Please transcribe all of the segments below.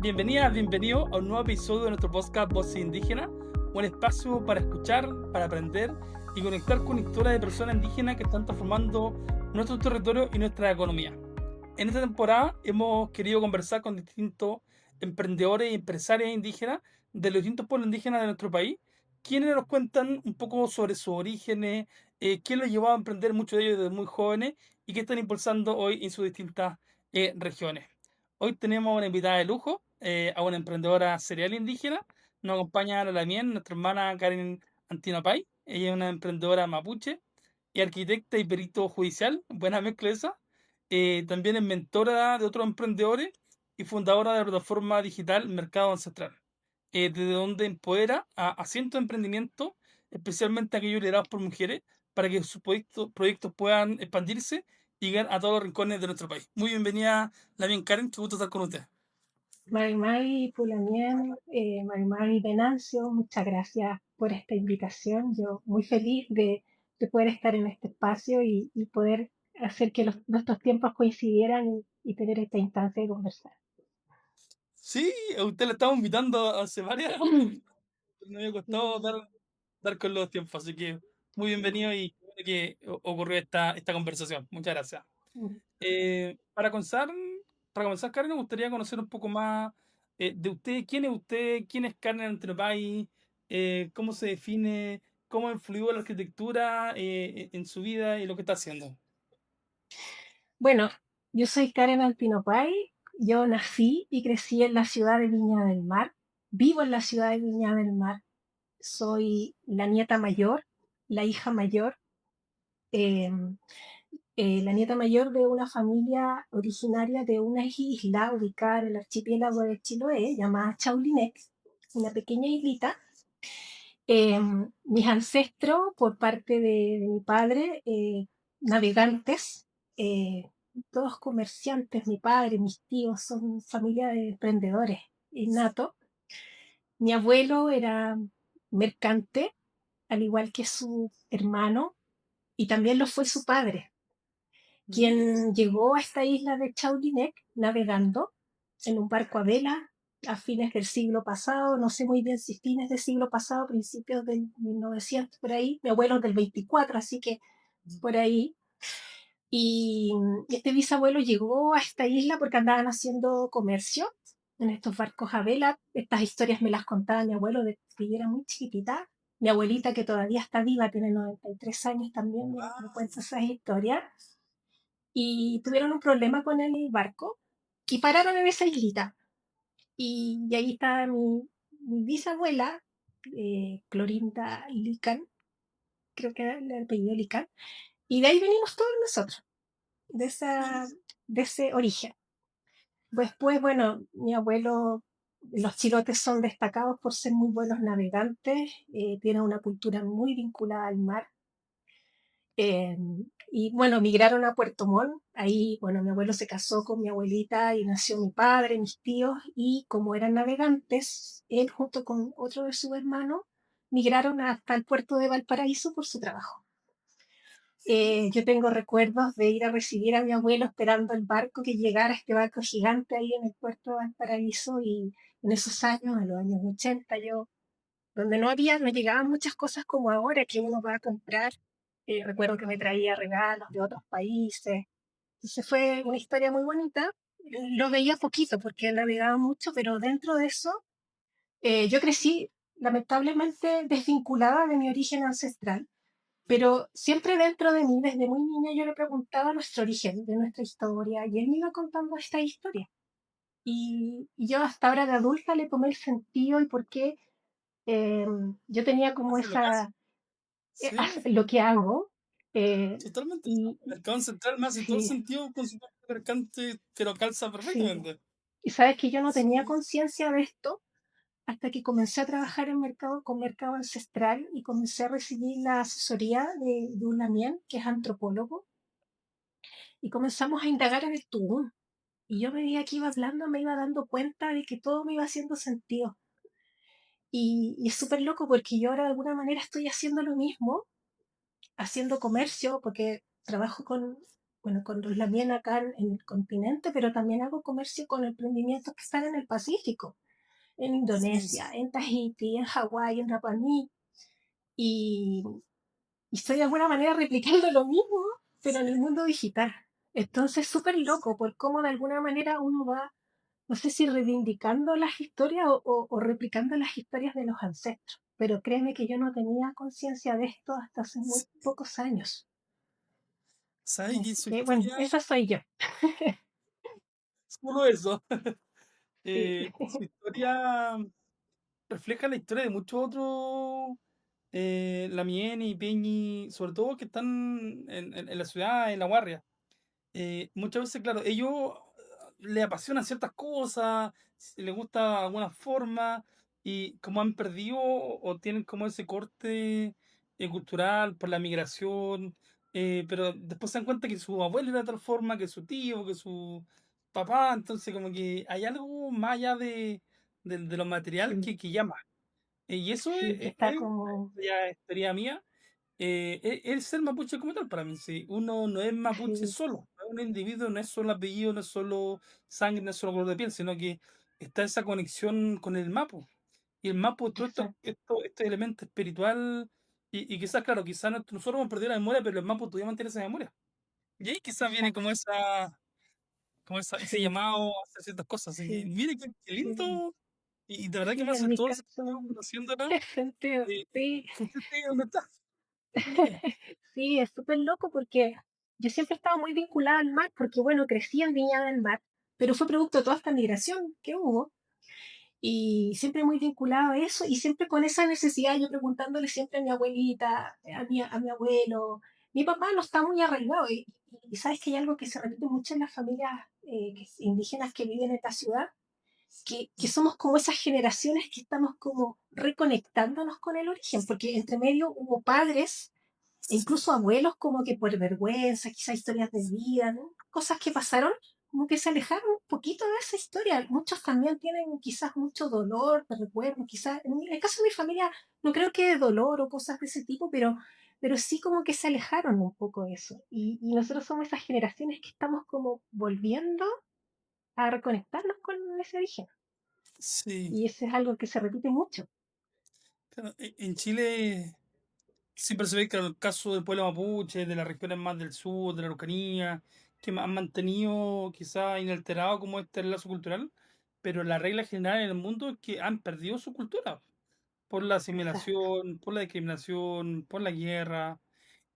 Bienvenida, bienvenido a un nuevo episodio de nuestro podcast Voces Indígenas, un espacio para escuchar, para aprender y conectar con historias de personas indígenas que están transformando nuestro territorio y nuestra economía. En esta temporada hemos querido conversar con distintos emprendedores y empresarios indígenas de los distintos pueblos indígenas de nuestro país, quienes nos cuentan un poco sobre sus orígenes, qué los llevó a emprender muchos de ellos desde muy jóvenes y qué están impulsando hoy en sus distintas regiones. Hoy tenemos una invitada de lujo, a una emprendedora cereal indígena. Nos acompaña la Lamien, nuestra hermana Karen Antinopay. Ella es una emprendedora mapuche y arquitecta y perito judicial. Buena mezcla esa. También es mentora de otros emprendedores y fundadora de la plataforma digital Mercado Ancestral, desde donde empodera a cientos de emprendimientos, especialmente aquellos liderados por mujeres, para que sus proyectos puedan expandirse y llegar a todos los rincones de nuestro país. Muy bienvenida, Lamien Karen, qué gusto estar con usted. Mari Pulamien, Mari Venancio, muchas gracias por esta invitación. Yo muy feliz de poder estar en este espacio y poder hacer que nuestros tiempos coincidieran y tener esta instancia de conversar. Sí, a usted le estamos invitando hace varias, pero no había costado dar con los tiempos, así que muy bienvenido y qué bueno que ocurrió esta conversación. Muchas gracias. Eh, para comenzar, para comenzar, Karen, me gustaría conocer un poco más de usted, quién es Karen Antenopay, cómo se define, cómo influyó la arquitectura en su vida y lo que está haciendo. Bueno, yo soy Karen Alpinopay, yo nací y crecí en la ciudad de Viña del Mar, vivo en la ciudad de Viña del Mar, soy la nieta mayor, la hija mayor. em, la nieta mayor de una familia originaria de una isla ubicada en el archipiélago de Chiloé, llamada Chaulinex, una pequeña islita. Mis ancestros, por parte de mi padre, navegantes, eh, todos comerciantes, mi padre, mis tíos, son familia de emprendedores innatos. Mi abuelo era mercante, al igual que su hermano, y también lo fue su padre, quien llegó a esta isla de Chaulinet navegando en un barco a vela a fines del siglo pasado, no sé muy bien si fines del siglo pasado, principios del 1900, por ahí. Mi abuelo es del 24, así que por ahí. Y este bisabuelo llegó a esta isla porque andaban haciendo comercio en estos barcos a vela. Estas historias me las contaba mi abuelo de que yo era muy chiquitita. Mi abuelita, que todavía está viva, tiene 93 años también, me cuenta esas historias. Y tuvieron un problema con el barco y pararon en esa islita. Y ahí está mi bisabuela, Clorinda Lican, creo que era el apellido Lican, y de ahí venimos todos nosotros, de, esa, de ese origen. Después, bueno, mi abuelo, los chilotes son destacados por ser muy buenos navegantes, tienen una cultura muy vinculada al mar. Eh, y bueno, migraron a Puerto Montt. Ahí, bueno, mi abuelo se casó con mi abuelita y nació mi padre, mis tíos, y como eran navegantes, él junto con otro de sus hermanos migraron hasta el puerto de Valparaíso por su trabajo. Yo tengo recuerdos de ir a recibir a mi abuelo esperando el barco que llegara, este barco gigante ahí en el puerto de Valparaíso, y en esos años, en los años 80, yo donde no llegaban muchas cosas como ahora que uno va a comprar. Recuerdo que me traía regalos de otros países. Entonces fue una historia muy bonita. Lo veía poquito porque navegaba mucho, pero dentro de eso yo crecí lamentablemente desvinculada de mi origen ancestral, pero siempre dentro de mí, desde muy niña, yo le preguntaba nuestro origen, de nuestra historia, y él me iba contando esta historia. Y yo hasta ahora de adulta le tomé el sentido y por qué yo tenía como Hace lo que hace. esa, Sí, lo que hago. eh, totalmente. y El mercado central me hace todo el sí, sentido con su parte mercante, pero calza sí. perfectamente. Y sabes que yo no tenía Sí. conciencia de esto hasta que comencé a trabajar en mercado, con mercado ancestral y comencé a recibir la asesoría de un Lamien, que es antropólogo, y comenzamos a indagar en el Tubún. Y yo a medida que iba hablando me iba dando cuenta de que todo me iba haciendo sentido. Y es súper loco porque yo ahora de alguna manera estoy haciendo lo mismo, haciendo comercio, porque trabajo con bueno, con los Lamien acá en el continente, pero también hago comercio con emprendimientos que están en el Pacífico, en Sí, Indonesia, en Tahití, en Hawái, en Rapa Nui, y, y estoy de alguna manera replicando lo mismo, pero en el mundo digital. Entonces, súper loco por cómo de alguna manera uno va, no sé si reivindicando las historias o replicando las historias de los ancestros. Pero créeme que yo no tenía conciencia de esto hasta hace muy sí. pocos años. ¿Sabes que Así su que bueno, historia, esa soy yo. solo eso, Sí, su historia refleja la historia de muchos otros, Lamieni y Peñi, sobre todo que están en la ciudad, en La Guardia. Muchas veces, claro, ellos le apasionan ciertas cosas, les gusta alguna forma, y como han perdido o tienen como ese corte cultural por la migración, pero después se dan cuenta que su abuelo era de tal forma, que su tío, que su papá, entonces como que hay algo más allá de lo material sí, que llama. Y eso sí, que está como, ya es teoría mía, es ser mapuche como tal para mí. Sí. Uno no es mapuche sí, solo, no es un individuo, no es solo apellido, no es solo sangre, no es solo color de piel, sino que está esa conexión con el mapu. Y el mapu, todo exacto, este elemento espiritual, y quizás, claro, quizás nosotros hemos perdido la memoria, pero el mapu todavía mantiene esa memoria. Y ahí quizás viene exacto, ese sí, llamado a hacer ciertas cosas. Así que, sí, mire qué sí, lindo, y de verdad que me sí, en hace mi todo caso, sentido conociéndola. sentido, eh, sí. ¿Dónde está? Bien. Sí, es súper loco porque yo siempre estaba muy vinculada al mar, porque bueno, crecí en Viña del Mar, pero fue producto de toda esta migración que hubo, y siempre muy vinculado a eso, y siempre con esa necesidad, yo preguntándole siempre a mi abuelita, a mi abuelo, mi papá no está muy arraigado, y sabes que hay algo que se repite mucho en las familias indígenas que viven en esta ciudad, que somos como esas generaciones que estamos como reconectándonos con el origen, porque entre medio hubo padres e incluso abuelos como que por vergüenza, quizás historias de vida, ¿no? Cosas que pasaron, como que se alejaron un poquito de esa historia. Muchos también tienen quizás mucho dolor, de recuerdo, quizás, en el caso de mi familia, no creo que de dolor o cosas de ese tipo, pero sí como que se alejaron un poco de eso. Y nosotros somos esas generaciones que estamos como volviendo a reconectarnos con ese origen. Sí. Y eso es algo que se repite mucho. Claro, en Chile siempre se ve que el caso del pueblo mapuche, de las regiones más del sur, de la Araucanía, que han mantenido quizá inalterado como este lazo cultural, pero la regla general en el mundo es que han perdido su cultura por la Exacto. asimilación, por la discriminación, por la guerra.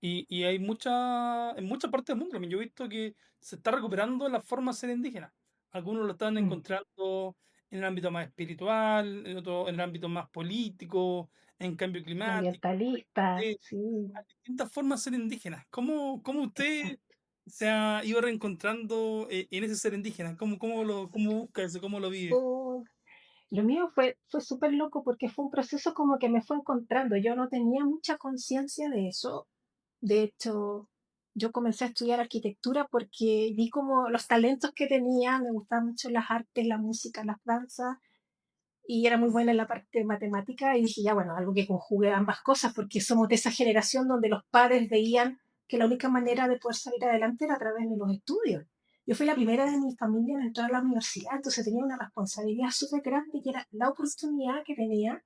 Y hay en muchas partes del mundo, también yo he visto que se está recuperando la forma de ser indígena. Algunos lo están Mm. encontrando en el ámbito más espiritual, en otro en el ámbito más político, en cambio climático. Ambientalista, eh, sí, Hay distintas formas de ser indígena. ¿Cómo usted exacto. se ha ido reencontrando en ese ser indígena? ¿Cómo busca eso? ¿Cómo lo vive? Oh, lo mío fue súper loco porque fue un proceso como que me fue encontrando. Yo no tenía mucha conciencia de eso. De hecho, yo comencé a estudiar arquitectura porque vi como los talentos que tenía, me gustaban mucho las artes, la música, las danzas, y era muy buena en la parte matemática y dije, ya bueno, algo que conjugue ambas cosas, porque somos de esa generación donde los padres veían que la única manera de poder salir adelante era a través de los estudios. Yo fui la primera de mi familia en entrar a la universidad, entonces tenía una responsabilidad súper grande y era la oportunidad que tenía.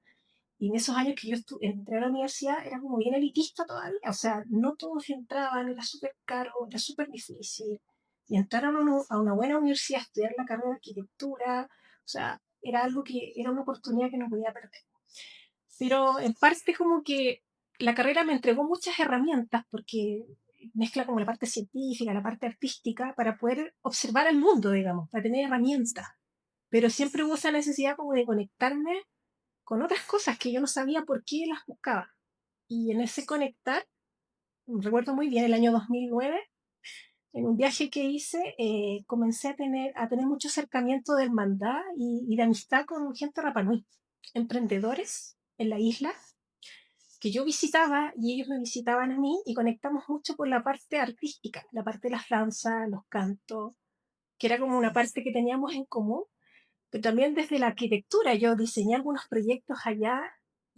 Y en esos años que yo entré a la universidad era como bien elitista todavía, o sea, no todos entraban, era súper caro, era súper difícil. Y entrar a una buena universidad, a estudiar la carrera de arquitectura, o sea, era algo que era una oportunidad que no podía perder. Pero en parte como que la carrera me entregó muchas herramientas porque mezcla como la parte científica, la parte artística, para poder observar el mundo, digamos, para tener herramientas. Pero siempre hubo esa necesidad como de conectarme con otras cosas que yo no sabía por qué las buscaba. Y en ese conectar, recuerdo muy bien el año 2009, en un viaje que hice, comencé a tener mucho acercamiento de hermandad y de amistad con gente Rapa Nui, emprendedores en la isla, que yo visitaba y ellos me visitaban a mí y conectamos mucho por la parte artística, la parte de las danzas, los cantos, que era como una parte que teníamos en común, pero también desde la arquitectura. Yo diseñé algunos proyectos allá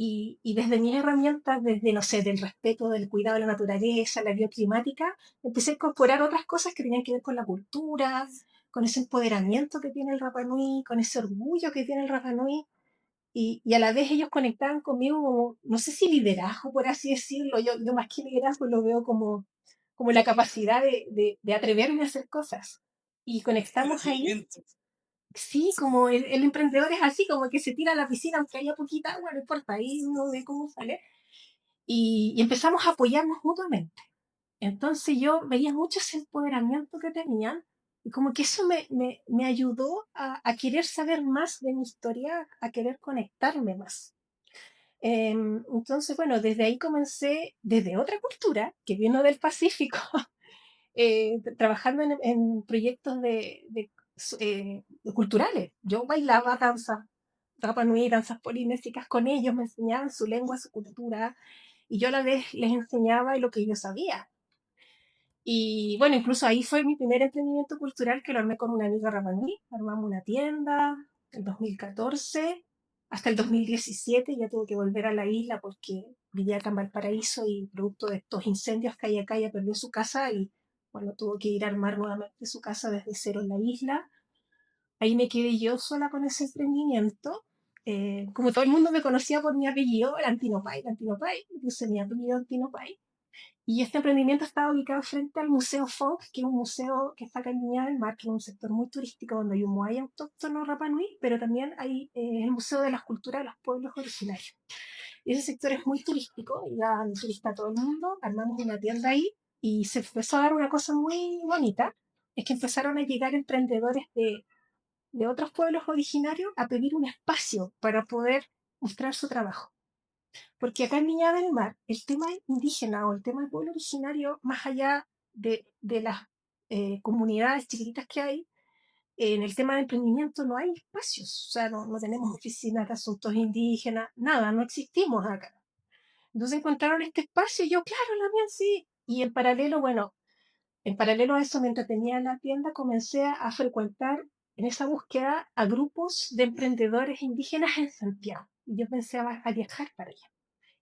Y desde mis herramientas, desde, no sé, del respeto, del cuidado de la naturaleza, la bioclimática, empecé a incorporar otras cosas que tenían que ver con la cultura, con ese empoderamiento que tiene el Rapa Nui, con ese orgullo que tiene el Rapa Nui. Y a la vez ellos conectaban conmigo como, no sé si liderazgo, por así decirlo, yo más que liderazgo lo veo como la capacidad de atreverme a hacer cosas. Y conectamos ahí. Crecimiento. Sí, como el emprendedor es así, como que se tira a la piscina aunque haya poquita agua, no importa, ahí uno ve cómo sale. Y empezamos a apoyarnos mutuamente. Entonces yo veía mucho ese empoderamiento que tenían y como que eso me ayudó a querer saber más de mi historia, a querer conectarme más. Entonces, bueno, desde ahí comencé, desde otra cultura que vino del Pacífico, trabajando en proyectos culturales. Yo bailaba danza, Rapa Nui, danzas polinésicas con ellos, me enseñaban su lengua, su cultura, y yo a la vez les enseñaba lo que yo sabía. Y bueno, incluso ahí fue mi primer emprendimiento cultural que lo armé con una amiga Rapanui. Armamos una tienda en 2014 hasta el 2017. Ya tuve que volver a la isla porque vivía acá en Valparaíso y producto de estos incendios que hay acá ya perdió su casa y bueno, tuvo que ir a armar nuevamente su casa desde cero en la isla. Ahí me quedé yo sola con ese emprendimiento. Como todo el mundo me conocía por mi apellido, el Antinopay, puse mi apellido Antinopay. Y este emprendimiento estaba ubicado frente al Museo Fong, que es un museo que está acá en Viña del Mar, que es un sector muy turístico donde hay un moai autóctono Rapa Nui, pero también hay el Museo de las Culturas de los Pueblos Originarios. Y ese sector es muy turístico, y ya turista todo el mundo, armamos una tienda ahí y se empezó a dar una cosa muy bonita, es que empezaron a llegar emprendedores de otros pueblos originarios a pedir un espacio para poder mostrar su trabajo. Porque acá en Viña del Mar, el tema indígena o el tema del pueblo originario, más allá de las comunidades chiquititas que hay, en el tema de emprendimiento no hay espacios. O sea, no tenemos oficinas de asuntos indígenas, nada, no existimos acá. Entonces encontraron este espacio y yo, claro, la mía sí. Y en paralelo, bueno, en paralelo a eso, mientras tenía la tienda, comencé a frecuentar en esa búsqueda a grupos de emprendedores indígenas en Santiago. Y yo pensaba a viajar para allá.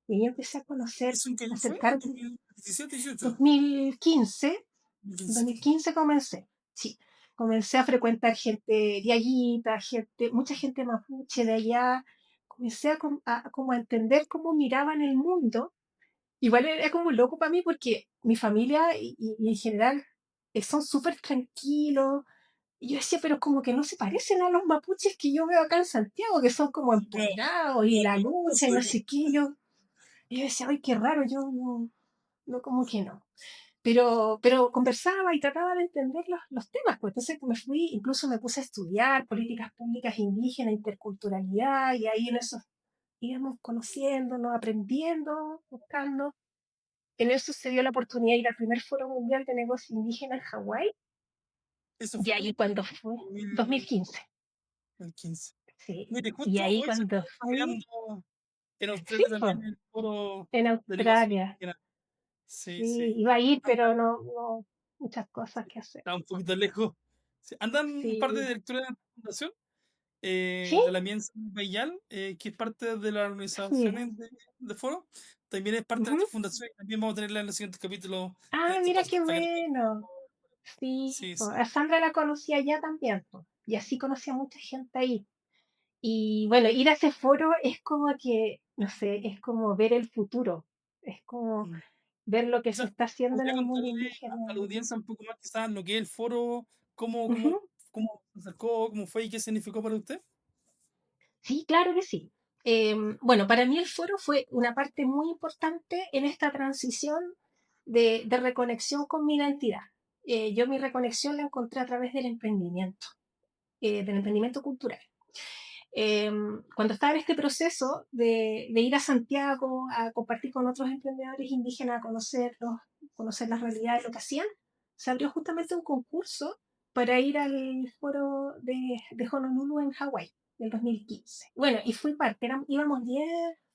Y ahí empecé a conocer, ¿Eso en qué a año fue? acercar. 2017, 18. 2015, 2015. 2015 comencé, sí. Comencé a frecuentar gente diaguita, mucha gente mapuche de allá. Comencé como a entender cómo miraban el mundo. Igual era como loco para mí porque mi familia y en general son súper tranquilos. Y yo decía, pero como que no se parecen a los mapuches que yo veo acá en Santiago, que son como No, empoderados y la no lucha y no soy. sé qué. Y yo decía, ay, qué raro, yo no como que no. Pero conversaba y trataba de entender los temas, pues entonces me fui, incluso me puse a estudiar políticas públicas indígenas, interculturalidad, y ahí en eso íbamos conociéndonos, aprendiendo, buscando. En eso se dio la oportunidad de ir al primer Foro Mundial de Negocios Indígenas en Hawái, Eso y fue ahí cuando fue, 2015, 2015. sí, Mire, y justo ahí hoy se está cuando fui, desarrollando en sí, Australia pues, también el foro en de negocios Australia, indígenas. Sí, sí, sí. iba a ir, pero no, muchas cosas que hacer, Está un poquito lejos. Sí, andan un par de sí, directores de la fundación, sí, la Lamienza Bayal, que es parte de las sí. organizaciones de foro. También es parte de Ujú. nuestra fundación y también vamos a tenerla en los siguientes capítulos de Ah, este mira qué podcast. Para que bueno. Sí, sí, po, sí. a Sandra la conocía ya también, po, y así conocí a mucha gente ahí. Y bueno, ir a ese foro es como que, no sé, es como ver el futuro, es como Mm. ver lo que se Quizás está haciendo en podría el mundo contarle indígena. a la audiencia un poco más quizás lo que es el foro, cómo, cómo, Ujú. cómo se acercó, cómo fue y qué significó para usted. Sí, claro que sí. Bueno, para mí el foro fue una parte muy importante en esta transición de reconexión con mi identidad. Yo mi reconexión la encontré a través del emprendimiento cultural. Eh, Cuando estaba en este proceso de ir a Santiago a compartir con otros emprendedores indígenas, a conocerlos, conocer las realidades, lo que hacían, se abrió justamente un concurso para ir al foro de Honolulu en Hawái del 2015. Bueno, y fui parte, íbamos 10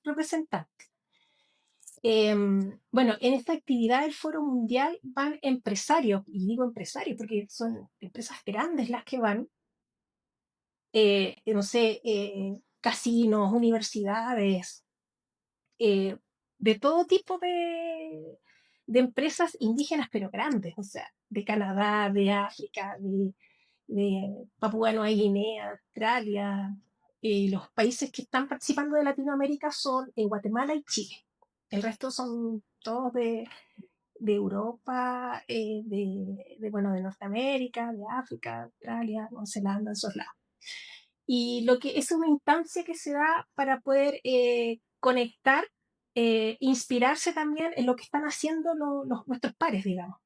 representantes. Bueno, en esta actividad del Foro Mundial van empresarios, y digo empresarios porque son empresas grandes las que van, no sé, casinos, universidades, eh, de todo tipo de empresas indígenas, pero grandes, o sea, de Canadá, de África, de Papúa Nueva Guinea, Australia. Los países que están participando de Latinoamérica son Guatemala y Chile. El resto son todos de Europa, bueno, de Norteamérica, de África, Australia, Nueva Zelanda, esos lados. Y lo que es una instancia que se da para poder conectar, inspirarse también en lo que están haciendo nuestros pares, digamos.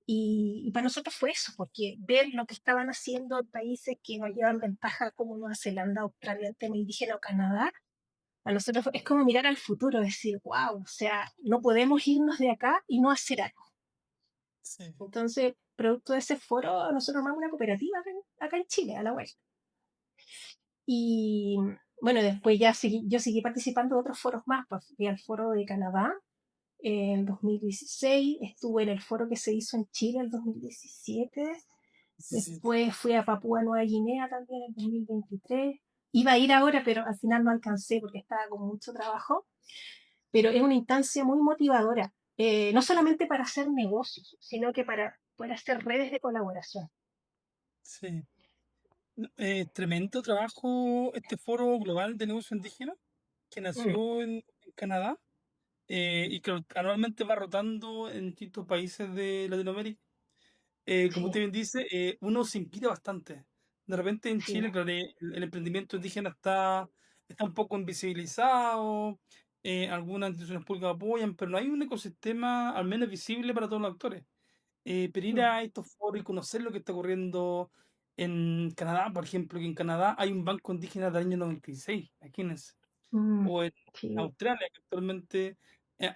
Y para nosotros fue eso, porque ver lo que estaban haciendo en países que nos llevan ventaja como Nueva Zelanda, Australia, el tema indígena o Canadá, a nosotros es como mirar al futuro, decir, wow, o sea, no podemos irnos de acá y no hacer algo. Sí. Entonces, producto de ese foro, nosotros armamos una cooperativa acá en Chile, a la vuelta. Y bueno, después ya yo seguí participando de otros foros más, pues fui al foro de Canadá en 2016, estuve en el foro que se hizo en Chile en 2017, 17. después fui a Papúa Nueva Guinea también en 2023, iba a ir ahora, pero al final no alcancé porque estaba con mucho trabajo, pero es una instancia muy motivadora, no solamente para hacer negocios, sino que para poder hacer redes de colaboración. Sí. Tremendo trabajo este Foro Global de Negocios Indígenas que Mm, nació en Canadá y que anualmente va rotando en distintos países de Latinoamérica. Como sí, usted bien dice, uno se inspira bastante. De repente en sí. Chile, claro, el emprendimiento indígena está un poco invisibilizado, algunas instituciones públicas apoyan, pero no hay un ecosistema al menos visible para todos los actores. Pero ir Mm, a estos foros y conocer lo que está ocurriendo en Canadá, por ejemplo, que en Canadá hay un banco indígena del año 96, imagínense. mm, O en sí, Australia, que actualmente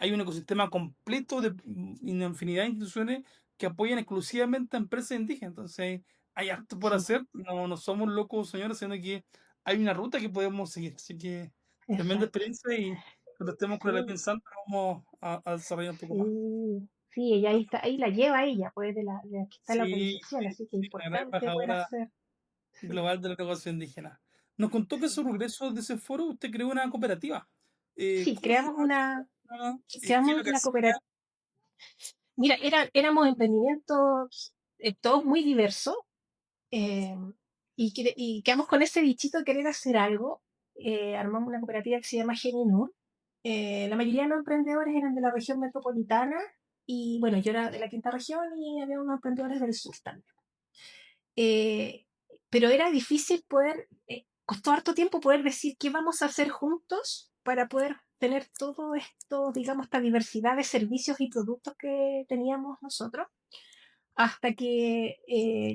hay un ecosistema completo de una infinidad de instituciones que apoyan exclusivamente a empresas indígenas. Entonces, hay harto por sí, hacer. No, no somos locos, señores, sino que hay una ruta que podemos seguir. Así que, tremenda exacto. experiencia y cuando estemos con el Sí, pensando vamos a desarrollar un poco más. sí, sí, ella ahí está, ahí la lleva ella, pues de la que está la Sí, organización, sí, así que sí, la gran importante poder embajadora hacer. Sí, global de la negocio indígena. Nos contó que a su sí. regreso de ese foro usted creó una cooperativa. Sí, ¿Cómo se creamos llama? una, ¿Qué es creamos lo que la hacía? cooperativa. Mira, éramos emprendimientos todos muy diversos, eh, y quedamos con ese bichito de querer hacer algo. Armamos una cooperativa que se llama Geninur. La mayoría de los emprendedores eran de la región metropolitana y bueno, yo era de la quinta región y había unos emprendedores del sur también. Eh, pero era difícil poder, costó harto tiempo poder decir qué vamos a hacer juntos para poder tener todo esto, digamos, esta diversidad de servicios y productos que teníamos nosotros, hasta que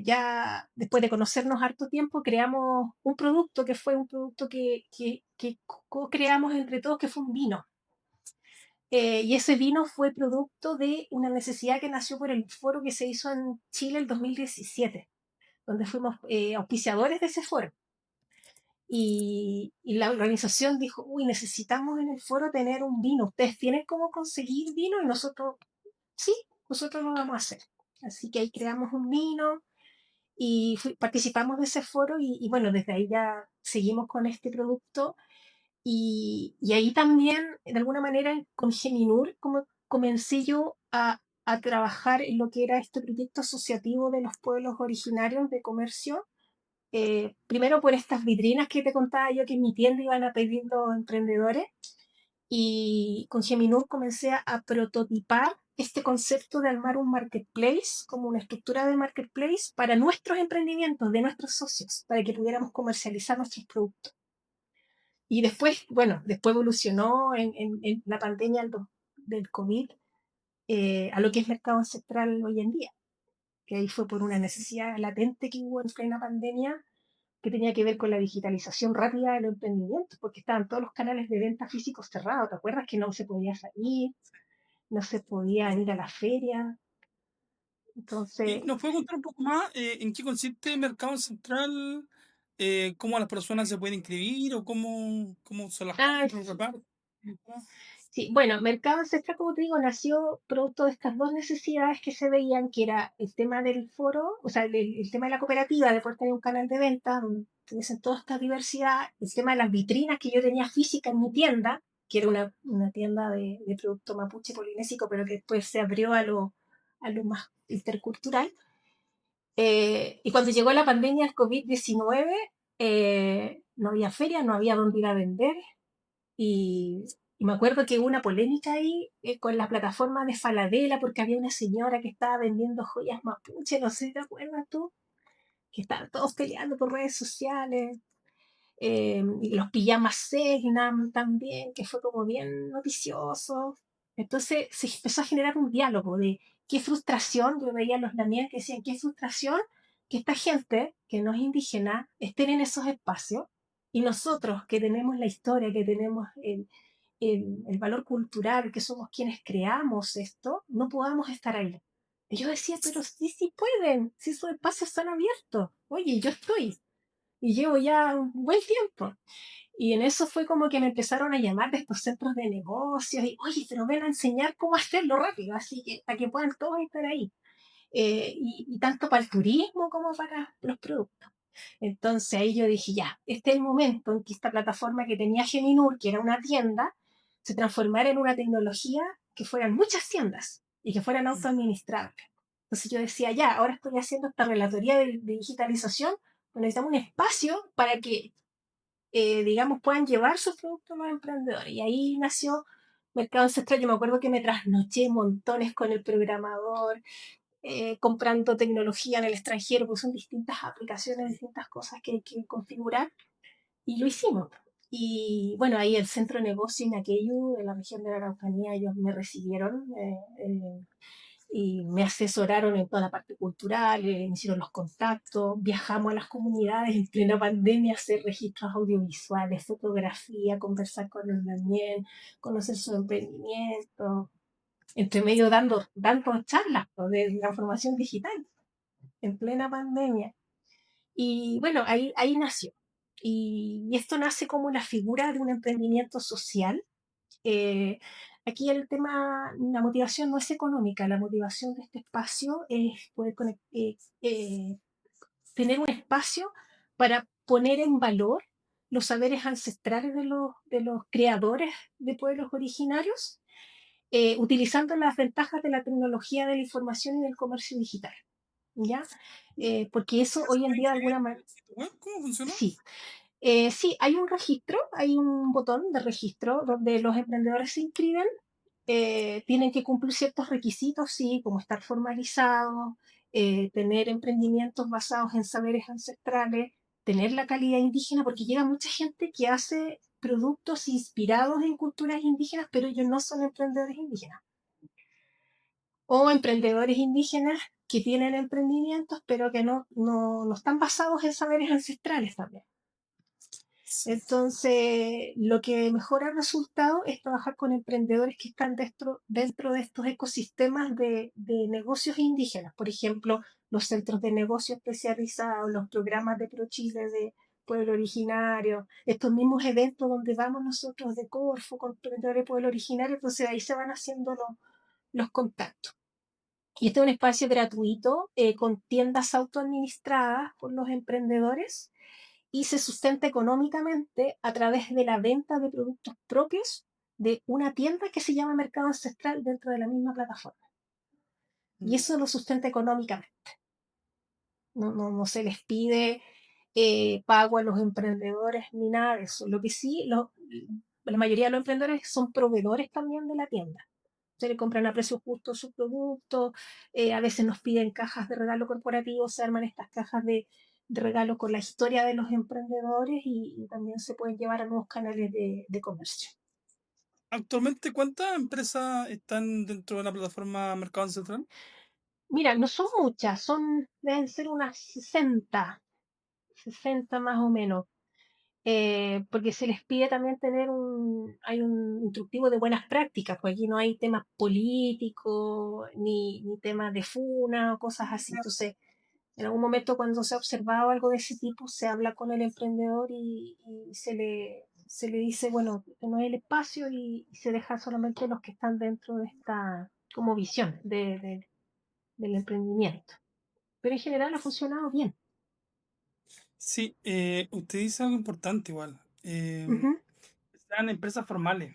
ya después de conocernos harto tiempo creamos un producto que fue un producto que co-creamos entre todos, que fue un vino. Y ese vino fue producto de una necesidad que nació por el foro que se hizo en Chile el 2017, donde fuimos auspiciadores de ese foro. Y la organización dijo, uy, necesitamos en el foro tener un vino. ¿Ustedes tienen cómo conseguir vino? Y nosotros, sí, nosotros lo vamos a hacer. Así que ahí creamos un vino y participamos de ese foro y bueno, desde ahí ya seguimos con este producto y ahí también, de alguna manera, con Geminur, como comencé yo a trabajar en lo que era este proyecto asociativo de los pueblos originarios de comercio. Primero por estas vitrinas que te contaba yo que en mi tienda iban a pedir los emprendedores. Y con Geminur comencé a prototipar este concepto de armar un marketplace, como una estructura de marketplace para nuestros emprendimientos, de nuestros socios, para que pudiéramos comercializar nuestros productos. Y después, bueno, después evolucionó en la pandemia del COVID a lo que es mercado ancestral hoy en día, que ahí fue por una necesidad latente que hubo en plena pandemia que tenía que ver con la digitalización rápida de los emprendimientos, porque estaban todos los canales de venta físicos cerrados. ¿Te acuerdas que no se podía salir, no se podía ir a la feria? ¿Y Entonces, nos puede contar un poco más en qué consiste Mercado Central? ¿Cómo las personas se pueden inscribir o cómo se las ah, compran, reparten? sí, bueno, Mercado Ancestral, como te digo, nació producto de estas dos necesidades que se veían, que era el tema del foro, o sea, el tema de la cooperativa, de poder tener un canal de venta donde tuviesen toda esta diversidad, el tema de las vitrinas que yo tenía física en mi tienda, que era una tienda de producto mapuche polinésico, pero que después se abrió a lo más intercultural. Y cuando llegó la pandemia del COVID-19, no había feria, no había dónde ir a vender. Y, y me acuerdo que hubo una polémica ahí con la plataforma de Falabella, porque había una señora que estaba vendiendo joyas mapuche, no sé si te acuerdas tú, que estaban todos peleando por redes sociales. Y los pijamas Segnam también, que fue como bien noticioso. Entonces se empezó a generar un diálogo de qué frustración, yo veía a los Daniel que decían, qué frustración que esta gente que no es indígena estén en esos espacios y nosotros que tenemos la historia, que tenemos el valor cultural, que somos quienes creamos esto, no podamos estar ahí. Y yo decía, pero sí, sí pueden, si esos espacios están abiertos. Oye, yo estoy, y llevo ya un buen tiempo. Y en eso fue como que me empezaron a llamar de estos centros de negocios y, oye, pero ven a enseñar cómo hacerlo rápido, así que para que puedan todos estar ahí. Y tanto para el turismo como para los productos. Entonces ahí yo dije, ya, este es el momento en que esta plataforma que tenía Geminur, que era una tienda, se transformara en una tecnología que fueran muchas tiendas y que fueran autoadministrables. Entonces yo decía, ya, ahora estoy haciendo esta relatoría de digitalización, pero necesitamos un espacio para que, digamos, puedan llevar sus productos a los emprendedores. Y ahí nació Mercado Ancestral. Yo me acuerdo que me trasnoché montones con el programador, comprando tecnología en el extranjero, pues son distintas aplicaciones, distintas cosas que hay que configurar, y lo hicimos. Y bueno, ahí el centro de negocio Inaqueyu, de la región de la Araucanía, ellos me recibieron y me asesoraron en toda la parte cultural, me hicieron los contactos, viajamos a las comunidades en plena pandemia a hacer registros audiovisuales, fotografía, conversar con el Daniel, conocer su emprendimiento, entre medio dando charlas de transformación digital en plena pandemia. Y bueno, ahí nació. Y esto nace como la figura de un emprendimiento social. Eh, Aquí el tema, la motivación no es económica, la motivación de este espacio es poder tener un espacio para poner en valor los saberes ancestrales de los creadores de pueblos originarios, utilizando las ventajas de la tecnología de la información y del comercio digital. ¿Ya? Porque eso hoy en día de alguna manera, ¿Cómo funciona? sí, sí, hay un registro, hay un botón de registro donde los emprendedores se inscriben, tienen que cumplir ciertos requisitos, sí, como estar formalizados, tener emprendimientos basados en saberes ancestrales, tener la calidad indígena, porque llega mucha gente que hace productos inspirados en culturas indígenas, pero ellos no son emprendedores indígenas. O emprendedores indígenas que tienen emprendimientos, pero que no están basados en saberes ancestrales también. Sí. Entonces, lo que mejora el resultado es trabajar con emprendedores que están dentro de estos ecosistemas de negocios indígenas. Por ejemplo, los centros de negocio especializados, los programas de ProChile de pueblo originario, estos mismos eventos donde vamos nosotros de Corfo con emprendedores de pueblo originario, entonces ahí se van haciendo los contactos. Y este es un espacio gratuito con tiendas autoadministradas por los emprendedores y se sustenta económicamente a través de la venta de productos propios de una tienda que se llama Mercado Ancestral dentro de la misma plataforma. Y Mm. eso lo sustenta económicamente. No se les pide pago a los emprendedores ni nada de eso. Lo que sí, la mayoría de los emprendedores son proveedores también de la tienda. Se le compran a precio justo sus productos, a veces nos piden cajas de regalo corporativo, se arman estas cajas de regalo con la historia de los emprendedores y también se pueden llevar a nuevos canales de comercio. Actualmente, ¿cuántas empresas están dentro de la plataforma Mercado Central? Mira, no son muchas, deben ser unas 60 más o menos. Porque se les pide también hay un instructivo de buenas prácticas, porque aquí no hay temas políticos, ni temas de funa o cosas así. Entonces, en algún momento cuando se ha observado algo de ese tipo, se habla con el emprendedor y se le dice, bueno, que no es el espacio y se deja solamente los que están dentro de esta como visión del emprendimiento. Pero en general ha funcionado bien. Sí, usted dice algo importante igual. Ujú. Sean empresas formales.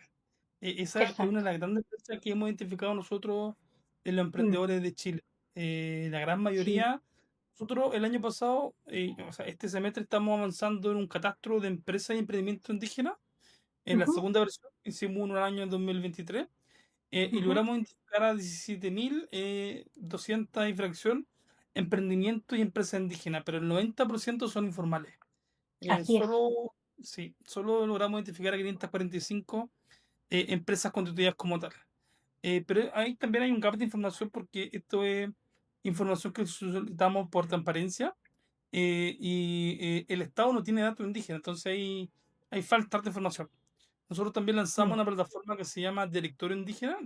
Esa es una de Exacto. las grandes empresas que hemos identificado nosotros en los Mm, emprendedores de Chile. La gran sí. mayoría, nosotros el año pasado, o sea, este semestre estamos avanzando en un catastro de empresas y emprendimientos indígenas. En la Ujú, segunda versión hicimos uno en el año 2023 y ujú. logramos identificar a 17.200 infracción emprendimientos y empresas indígenas, pero el 90% son informales. Eh, Así es. solo, sí, solo logramos identificar a 545 empresas constituidas como tal. Pero ahí también hay un gap de información porque esto es información que solicitamos por transparencia y el Estado no tiene datos indígenas, entonces hay falta de información. Nosotros también lanzamos Mm, una plataforma que se llama Directorio Indígena,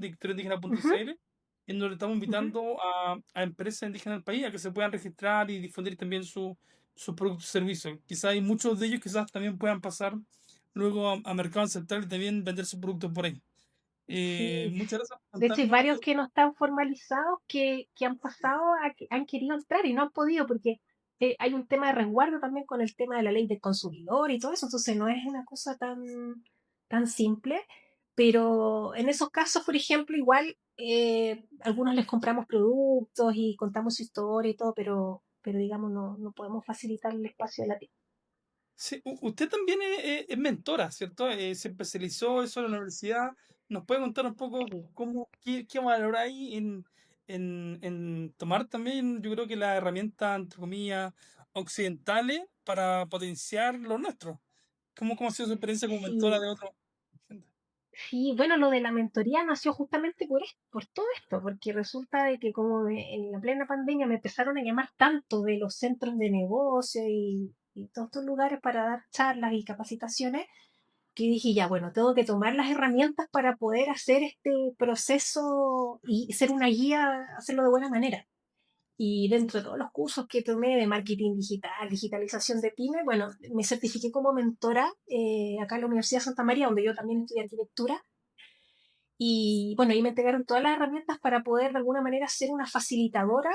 ujú, directorioindígena.cl, en donde estamos ujú. invitando a empresas indígenas del país a que se puedan registrar y difundir también sus productos y servicios. Quizás hay muchos de ellos quizás también puedan pasar luego a mercado central y también vender sus productos por ahí. Sí. Muchas gracias por De hecho, hay contarnos. varios que no están formalizados que han pasado, han querido entrar y no han podido porque hay un tema de resguardo también con el tema de la ley del consumidor y todo eso, entonces no es una cosa tan simple, pero en esos casos, por ejemplo, igual algunos les compramos productos y contamos su historia y todo, pero digamos, no podemos facilitar el espacio de la tienda. Sí, usted también es mentora, ¿cierto? Se especializó eso en la universidad. ¿Nos puede contar un poco qué valor hay en tomar también, yo creo que las herramientas, entre comillas, occidentales para potenciar lo nuestro? ¿Cómo ha sido su experiencia como mentora Sí, de otros? sí, bueno, lo de la mentoría nació justamente por todo esto, porque resulta de que como en la plena pandemia me empezaron a llamar tanto de los centros de negocio y todos estos lugares para dar charlas y capacitaciones, que dije, ya, bueno, tengo que tomar las herramientas para poder hacer este proceso y ser una guía, hacerlo de buena manera. Y dentro de todos los cursos que tomé de marketing digital, digitalización de pyme, bueno, me certifiqué como mentora acá en la Universidad de Santa María, donde yo también estudié arquitectura. Y bueno, ahí me entregaron todas las herramientas para poder de alguna manera ser una facilitadora,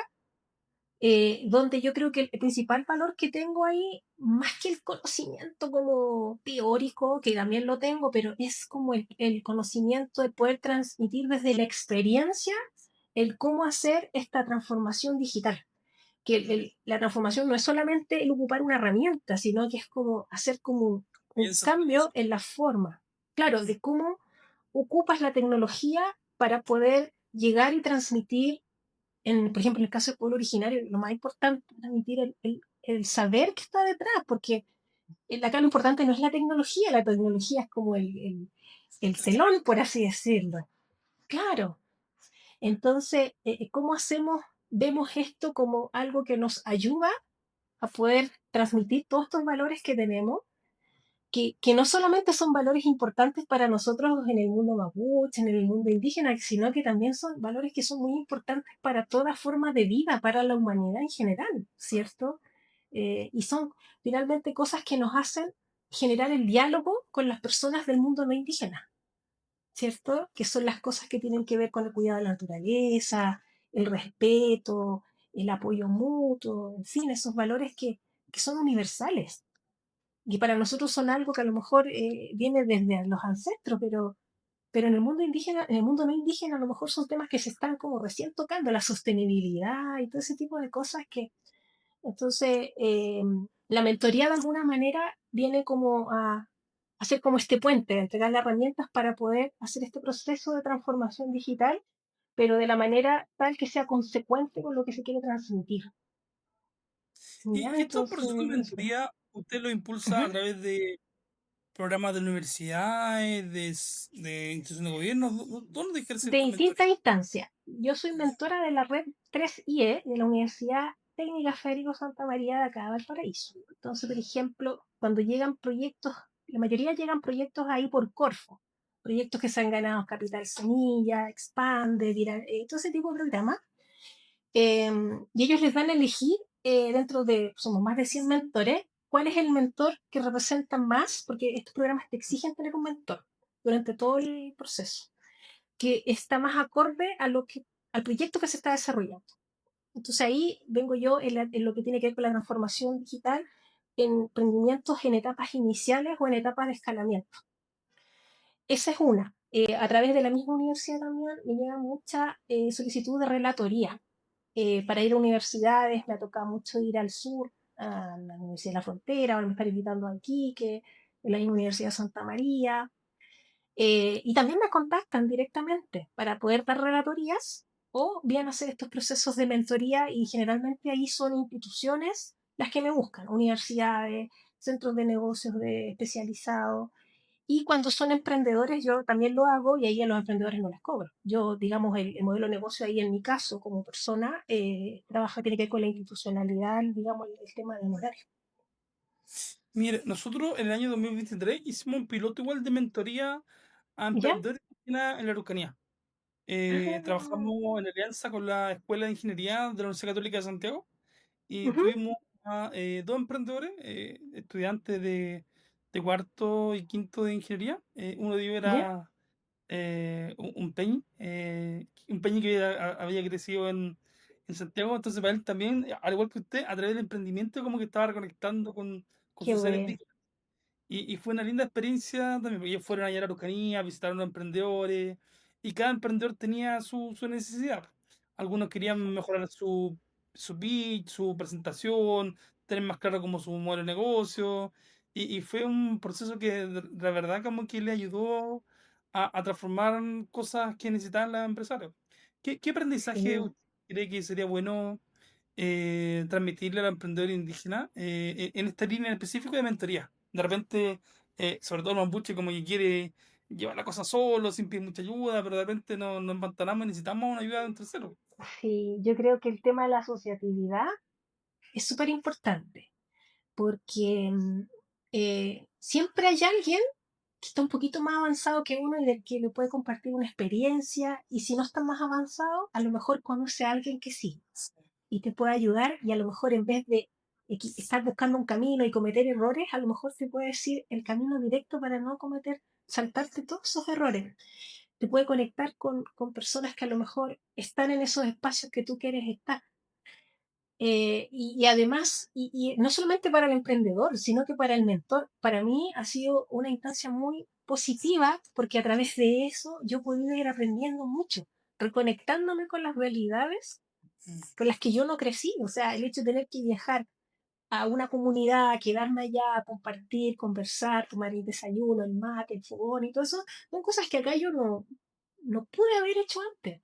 donde yo creo que el principal valor que tengo ahí, más que el conocimiento como teórico, que también lo tengo, pero es como el conocimiento de poder transmitir desde la experiencia el cómo hacer esta transformación digital. Que la transformación no es solamente el ocupar una herramienta, sino que es como hacer como un Piensa sobre cambio eso. en la forma, claro, de cómo ocupas la tecnología para poder llegar y transmitir, por ejemplo, en el caso del pueblo originario, lo más importante es transmitir el saber que está detrás, porque acá lo importante no es la tecnología es como el El camino. telón, por así decirlo. Claro. Entonces, ¿cómo hacemos? Vemos esto como algo que nos ayuda a poder transmitir todos estos valores que tenemos, que no solamente son valores importantes para nosotros en el mundo mapuche, en el mundo indígena, sino que también son valores que son muy importantes para toda forma de vida, para la humanidad en general, ¿cierto? Y son finalmente cosas que nos hacen generar el diálogo con las personas del mundo no indígena, ¿cierto? Que son las cosas que tienen que ver con el cuidado de la naturaleza, el respeto, el apoyo mutuo, en fin, esos valores que son universales y para nosotros son algo que a lo mejor viene desde los ancestros, pero en el mundo indígena, en el mundo no indígena, a lo mejor son temas que se están como recién tocando, la sostenibilidad y todo ese tipo de cosas que, entonces, la mentoría de alguna manera viene como a hacer como este puente, a entregar las herramientas para poder hacer este proceso de transformación digital, pero de la manera tal que sea consecuente con lo que se quiere transmitir. ¿Ya? Y estos procesos de Entonces, eso. mentoría, ¿usted lo impulsa Ujú. a través de programas de universidades, de instituciones de gobierno? ¿Dónde ejerce De esta distintas mentoría? instancias. Yo soy mentora de la red 3IE de la Universidad Técnica Federico Santa María de acá de Valparaíso. Entonces, por ejemplo, cuando llegan proyectos, la mayoría llegan proyectos ahí por Corfo, proyectos que se han ganado Capital Semilla, Expande, todo ese tipo de programas. Y ellos les van a elegir dentro de, somos más de 100 mentores, cuál es el mentor que representa más, porque estos programas te exigen tener un mentor durante todo el proceso que está más acorde al proyecto que se está desarrollando. Entonces ahí vengo yo en lo que tiene que ver con la transformación digital en emprendimientos en etapas iniciales o en etapas de escalamiento. Esa es una. A través de la misma universidad también me llega mucha solicitud de relatoría para ir a universidades. Me ha tocado mucho ir al sur, a la Universidad de la Frontera, ahora me están invitando aquí, que en la Universidad de Santa María. Y también me contactan directamente para poder dar relatorías o bien hacer estos procesos de mentoría, y generalmente ahí son instituciones las que me buscan, universidades, centros de negocios especializados. Y cuando son emprendedores, yo también lo hago, y ahí a los emprendedores no les cobro. Yo, digamos, el modelo de negocio ahí en mi caso, como persona, trabaja, tiene que ver con la institucionalidad, digamos, el tema del horario. Mire, nosotros en el año 2023 hicimos un piloto igual de mentoría a ¿Ya? emprendedores indígenas en la Araucanía. Ah, Trabajamos en alianza con la Escuela de Ingeniería de la Universidad Católica de Santiago y ujú, tuvimos a dos emprendedores, estudiantes de cuarto y quinto de ingeniería. Uno de ellos ¿ya? era un peñi que había crecido en Santiago, entonces para él también, al igual que usted, a través del emprendimiento como que estaba reconectando con Qué su ser bueno. indígena. Y fue una linda experiencia también, porque ellos fueron allá a la Araucanía, visitaron a los emprendedores, y cada emprendedor tenía su necesidad. Algunos querían mejorar su pitch, su presentación, tener más claro como su modelo de negocio, y fue un proceso que de verdad como que le ayudó a transformar cosas que necesitaban los empresarios. ¿Qué aprendizaje Sí, usted cree que sería bueno transmitirle a los emprendedores indígenas en esta línea en específico de mentoría? De repente, sobre todo el mambuche, como que quiere llevar la cosa solo, sin pedir mucha ayuda, pero de repente nos empantanamos y necesitamos una ayuda de un tercero. sí, yo creo que el tema de la asociatividad es súper importante, porque siempre hay alguien que está un poquito más avanzado que uno y del que le puede compartir una experiencia, y si no está más avanzado, a lo mejor conoce a alguien que sí y te puede ayudar, y a lo mejor en vez de estar buscando un camino y cometer errores, a lo mejor te puede decir el camino directo para no cometer, saltarte todos esos errores. Te puede conectar con personas que a lo mejor están en esos espacios que tú quieres estar. Y además, y no solamente para el emprendedor, sino que para el mentor, para mí ha sido una instancia muy positiva, porque a través de eso yo he podido ir aprendiendo mucho, reconectándome con las realidades Mm, con las que yo no crecí. O sea, el hecho de tener que viajar a una comunidad, quedarme allá, compartir, conversar, tomar el desayuno, el mate, el fogón y todo eso, son cosas que acá yo no pude haber hecho antes.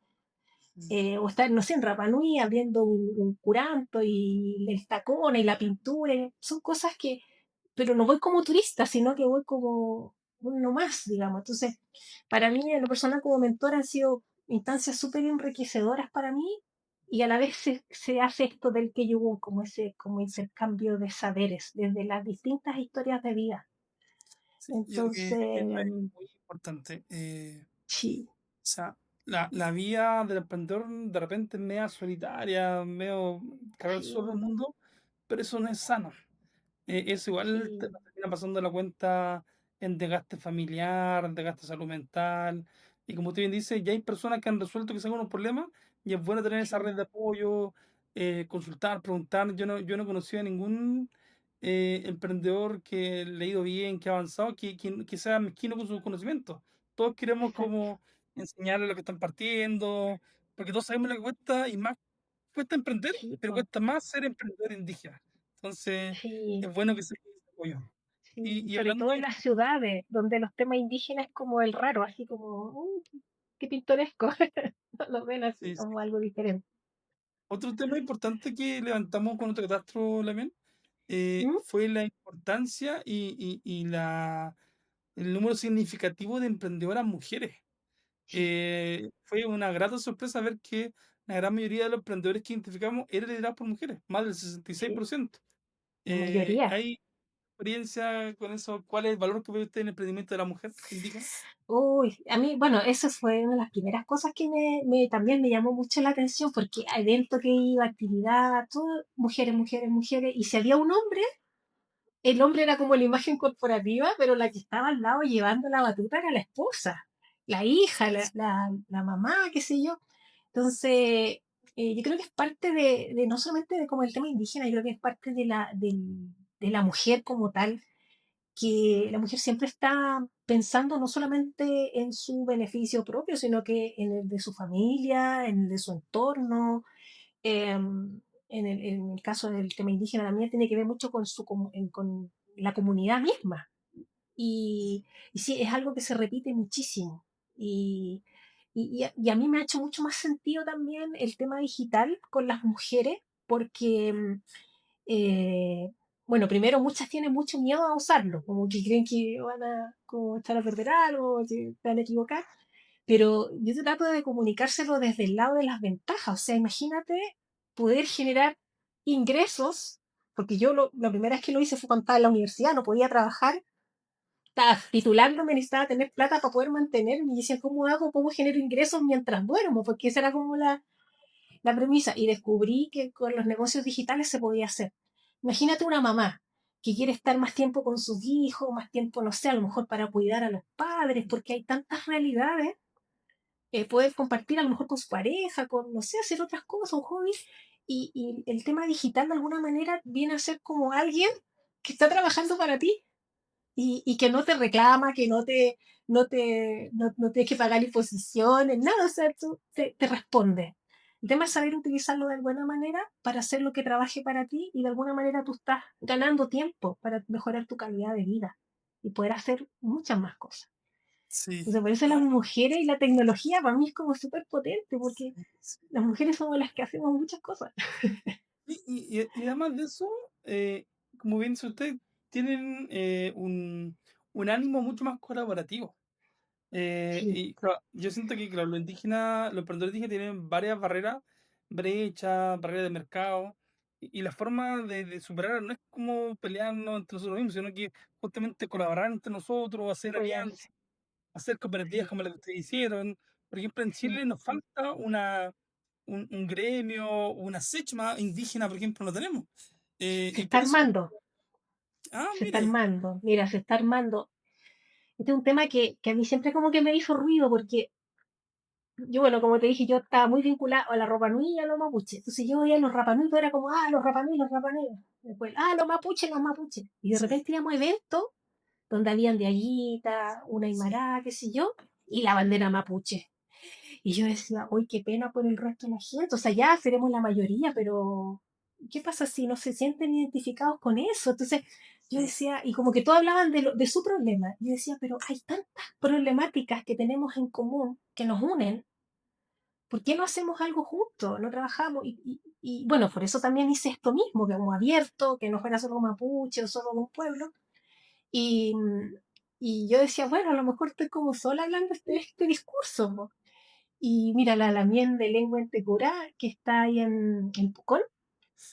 mm. O estar, no sé, en Rapa Nui abriendo un curanto y el tacón y la pintura, son cosas que, pero no voy como turista, sino que voy como uno más, digamos. Entonces, para mí, en lo personal como mentor, han sido instancias súper enriquecedoras para mí, y a la vez se hace esto del que yo voy, como ese como intercambio de saberes desde las distintas historias de vida. Sí, yo creo que Entonces, eso es muy importante. sí, O sea, la vida del emprendedor de repente es media solitaria, medio cargar solo el sí, mundo, pero eso no es sano. Eso igual te sí, nos termina pasando la cuenta en desgaste familiar, en desgaste salud mental. Y como usted bien dice, ya hay personas que han resuelto quizás algunos problemas y es bueno tener esa sí, red de apoyo, consultar, preguntar. Yo no he conocido a ningún emprendedor que le ha ido bien, que ha avanzado, que sea mezquino con sus conocimientos. Todos queremos exacto, como enseñarle lo que están partiendo, porque todos sabemos lo que cuesta y más cuesta emprender, sí, pero po, cuesta más ser emprendedor indígena. Entonces, sí. es bueno que se dé ese apoyo. Sí, Y sobre hablando todo en de las ciudades, donde los temas indígenas es como el raro, así como, qué pintoresco". No lo ven así sí, sí. como algo diferente. Otro tema importante que levantamos con otro catastro, Lamien, ¿Mm? fue la importancia el número significativo de emprendedoras mujeres. Sí, Fue una grata sorpresa ver que la gran mayoría de los emprendedores que identificamos eran liderados por mujeres, más del sí, 66%. la mayoría. ¿Hay experiencia con eso? ¿Cuál es el valor que ve usted en el emprendimiento de la mujer indígena? Uy, a mí, bueno, eso fue una de las primeras cosas que también me llamó mucho la atención, porque a evento que iba, actividad, todo, mujeres, mujeres, mujeres, y si había un hombre, el hombre era como la imagen corporativa, pero la que estaba al lado llevando la batuta era la esposa, la hija, la mamá, qué sé yo. Entonces, yo creo que es parte de no solamente de como el tema indígena, yo creo que es parte de la mujer como tal, que la mujer siempre está pensando no solamente en su beneficio propio, sino que en el de su familia, en el de su entorno. En el caso del tema indígena también tiene que ver mucho con, con la comunidad misma. Y, y sí, es algo que se repite muchísimo. Y, y a mí me ha hecho mucho más sentido también el tema digital con las mujeres, porque, bueno, primero muchas tienen mucho miedo a usarlo, como que creen que van a como echar a perder algo, que se van a equivocar, pero yo trato de comunicárselo desde el lado de las ventajas. O sea, imagínate poder generar ingresos, porque yo la primera vez que lo hice fue cuando estaba en la universidad, no podía trabajar, estaba titulándome, necesitaba tener plata para poder mantenerme. Y decía, ¿cómo hago? ¿Cómo genero ingresos mientras duermo? Porque esa era como la premisa. Y descubrí que con los negocios digitales se podía hacer. Imagínate una mamá que quiere estar más tiempo con sus hijos, más tiempo, no sé, a lo mejor para cuidar a los padres, porque hay tantas realidades. Poder compartir a lo mejor con su pareja, con, no sé, hacer otras cosas, un hobby. Y el tema digital de alguna manera viene a ser como alguien que está trabajando para ti y que no te reclama, que no tienes que pagar imposiciones, nada, o sea, tú te responde. El tema es saber utilizarlo de buena manera para hacer lo que trabaje para ti y de alguna manera tú estás ganando tiempo para mejorar tu calidad de vida y poder hacer muchas más cosas. Sí. Entonces, por eso las No, mujeres y la tecnología para mí es como súper potente, porque sí, sí. las mujeres somos las que hacemos muchas cosas. Y además de eso, como bien dice usted, tienen un ánimo mucho más colaborativo. Sí, Y claro, yo siento que claro, los emprendedores indígenas tienen varias barreras, brechas, barreras de mercado, y la forma de superar no es como pelearnos entre nosotros mismos, sino que justamente colaborar entre nosotros, hacer apoyarse. alianzas, hacer cooperativas Sí, como las que ustedes hicieron. Por ejemplo, en sí. Chile nos falta un gremio, una SECMA indígena, por ejemplo, no tenemos. Se Y está por eso, armando, se está mire, armando. Mira, se está armando. Este es un tema que a mí siempre como que me hizo ruido, porque yo, bueno, como te dije, yo estaba muy vinculada a la Rapa Nui y a los mapuches. Entonces yo veía los Rapa Nui, todo era como, los Rapa Nui, los Rapa Nui. Después, los mapuches, los mapuches. Y de sí, repente íbamos a eventos donde habían de Aguita, una sí, Aymara, qué sé yo, y la bandera mapuche. Y yo decía, uy, qué pena por el resto de la gente. O sea, ya seremos la mayoría, pero ¿qué pasa si no se sienten identificados con eso? Entonces, yo sí, decía, y como que todos hablaban de su problema. Yo decía, pero hay tantas problemáticas que tenemos en común, que nos unen. ¿Por qué no hacemos algo juntos? No trabajamos. Y bueno, por eso también hice esto mismo, que como abierto, que no fuera solo mapuche o solo un pueblo. Y, y yo decía, bueno, a lo mejor estoy como sola hablando este discurso, po. Y mira, la Lamien de Lengua en Tecurá, que está ahí en Pucón,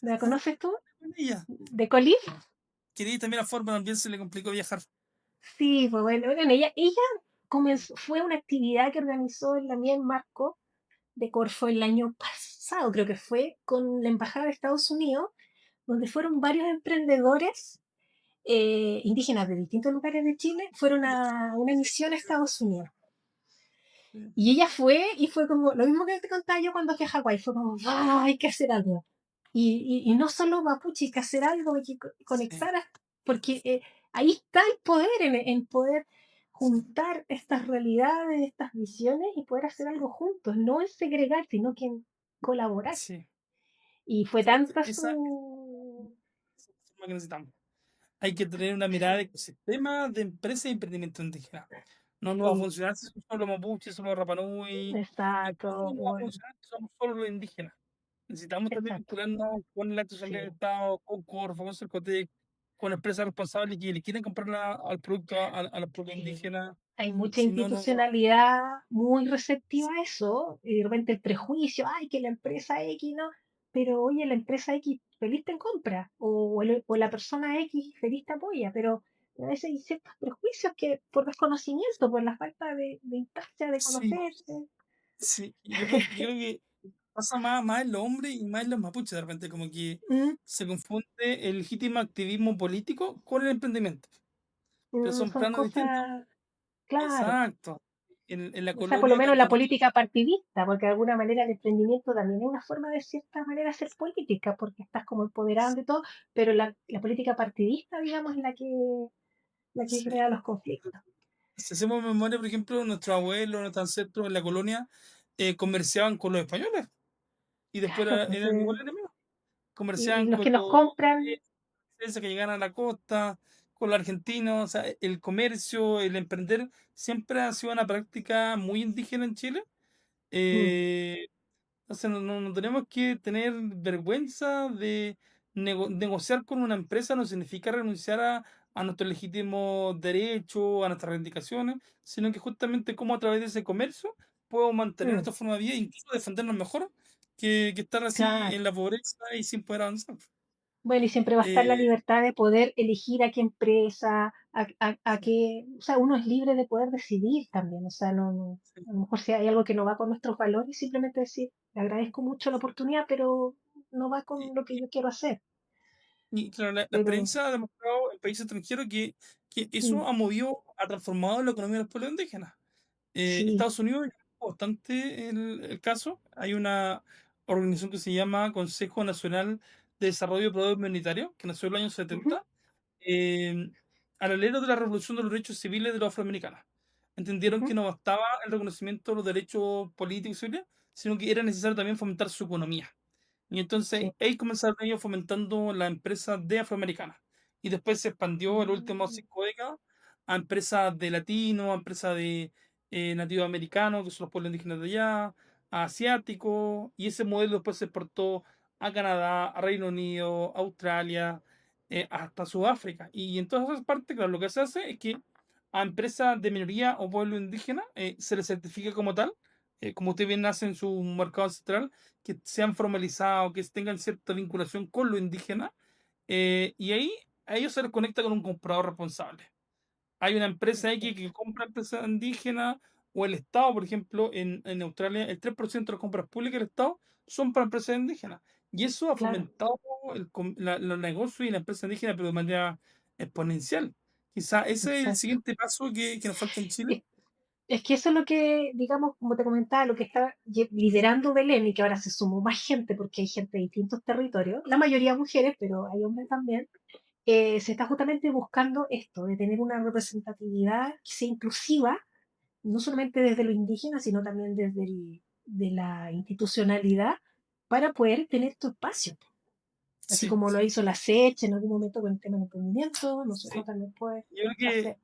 ¿la ah, conoces tú? con ella. ¿De Colín? Quería también la forma, también se le complicó viajar. Sí, pues bueno, ella comenzó, fue una actividad que organizó el Lamien Marco de Corfo el año pasado, creo que fue, con la Embajada de Estados Unidos, donde fueron varios emprendedores indígenas de distintos lugares de Chile, fueron a una misión a Estados Unidos. Sí, Y ella fue, y fue como, lo mismo que te contaba yo cuando fui a Hawái, fue como, hay que hacer algo. Y no solo mapuche, hay que hacer algo, hay que sí, conectar, porque ahí está el poder, en poder juntar estas realidades, estas visiones y poder hacer algo juntos, no en segregar, sino que en colaborar. sí, Y fue exacto. tanta Esa su... es la forma que necesitamos. Hay que tener una mirada de ecosistema de empresa y emprendimiento indígena. No va a Sí, funcionar si somos solo mapuches, solo Rapanui, y exacto, no va a bueno, funcionar si somos solo los indígenas. Necesitamos también exacto, vincularnos con la Secretaría del sí. Estado, con Corfo, con Cercotec, con empresas responsables que le quieren comprar al producto a los pueblos Sí, indígenas. hay mucha Si no, no. institucionalidad muy receptiva a eso, y de repente el prejuicio, ay, que la empresa X, ¿no? Pero oye, la empresa X feliz te compra, o la persona X feliz te apoya, pero a veces hay ciertos prejuicios que por desconocimiento, por la falta de instancia de Sí, conocerse. sí. Yo creo que pasa más en los hombres y más en los mapuches de repente, como que Mm, se confunde el legítimo activismo político con el emprendimiento, pero son son planos distintos. cosas, claro. Exacto. En la O sea, por lo colonia menos la campesina, política partidista, porque de alguna manera el emprendimiento también es una forma de cierta manera hacer política, porque estás como empoderado de todo, pero la política partidista, digamos, es la que sí, crea los conflictos. Si hacemos memoria, por ejemplo, nuestros abuelos, nuestros ancestros en la colonia comerciaban con los españoles y después Claro, pues, eran igual enemigos. y Comerciaban los con que nos los compran, ingleses que llegaban a la costa, con los argentinos. O sea, el comercio, el emprender, siempre ha sido una práctica muy indígena en Chile. mm, Eh, Entonces, no tenemos que tener vergüenza de negociar con una empresa, no significa renunciar a nuestros legítimos derechos, a nuestras reivindicaciones, sino que justamente cómo a través de ese comercio podemos mantener mm, nuestra forma de vida e incluso defendernos mejor que estar así claro. en la pobreza y sin poder avanzar. Bueno, y siempre va a estar la Eh, libertad de poder elegir a qué empresa, a qué, o sea, uno es libre de poder decidir también, o sea, sí, a lo mejor si hay algo que no va con nuestros valores, simplemente decir, le agradezco mucho la oportunidad, pero no va y, con lo que yo quiero hacer. y claro, la Pero experiencia ha demostrado en países extranjeros que mm, eso ha transformado la economía de los pueblos indígenas. sí, Estados Unidos es bastante el caso. Hay una organización que se llama Consejo Nacional de Desarrollo Producto Humanitario, que nació en los años ujú, 70, eh, al alero de la revolución de los derechos civiles de los afroamericanos. Entendieron ujú, que no bastaba el reconocimiento de los derechos políticos y civiles, sino que era necesario también fomentar su economía. Y entonces sí. ahí comenzaron ellos fomentando la empresa de afroamericanas. Y después se expandió en los últimos Mm, 5 décadas a empresas de latino, a empresas de nativos americanos, que son los pueblos indígenas de allá, a asiáticos, y ese modelo después se exportó a Canadá, a Reino Unido, Australia, hasta Sudáfrica. Y en todas esas partes, claro, lo que se hace es que a empresas de minoría o pueblo indígena se les certifica como tal, como usted bien hace en su mercado ancestral, que sean formalizados, que tengan cierta vinculación con lo indígena, y ahí a ellos se les conecta con un comprador responsable. Hay una empresa X perfecto, que compra empresas indígenas, o el Estado, por ejemplo, en Australia, el 3% de las compras públicas del Estado son para empresas indígenas. Y eso ha claro, fomentado los negocios y la empresa indígena, pero de manera exponencial. Quizá ese es el exacto. siguiente paso que nos falta en Chile. Es, es que eso es lo que, digamos, como te comentaba, lo que está liderando Belén y que ahora se sumó más gente porque hay gente de distintos territorios, la mayoría mujeres, pero hay hombres también. Se está justamente buscando esto, de tener una representatividad que sea inclusiva, no solamente desde lo indígena, sino también desde de la institucionalidad, para poder tener tu espacio. Así Sí, como lo hizo la SECH en algún momento con el tema del emprendimiento, nosotros sí. también podemos Yo creo que hacer.